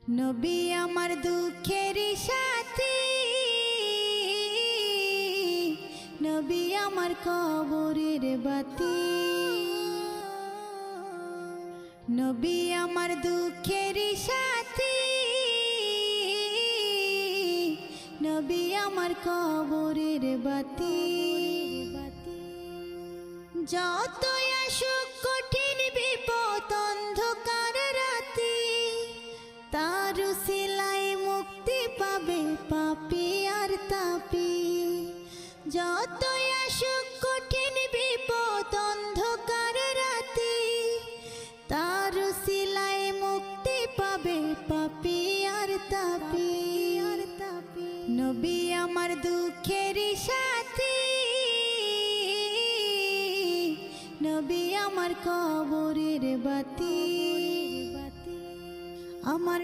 নবী আমার দুঃখের সাথী, নবী আমার কবরের বাতি। নবী আমার দুঃখের সাথী, নবী আমার কবরের বাতি। যতই আসুক কঠিন বিপদ অন্ধকার রাতি, তার উসিলায় মুক্তি পাবে পাপী আর তাপী। যতই আসুক কঠিন বিপদ অন্ধকার রাতি, তার উসিলায় মুক্তি পাবে পাপী আর তাপী। নবী আমার দুঃখের সাথী, নবী আমার কবরের বাতি। আমার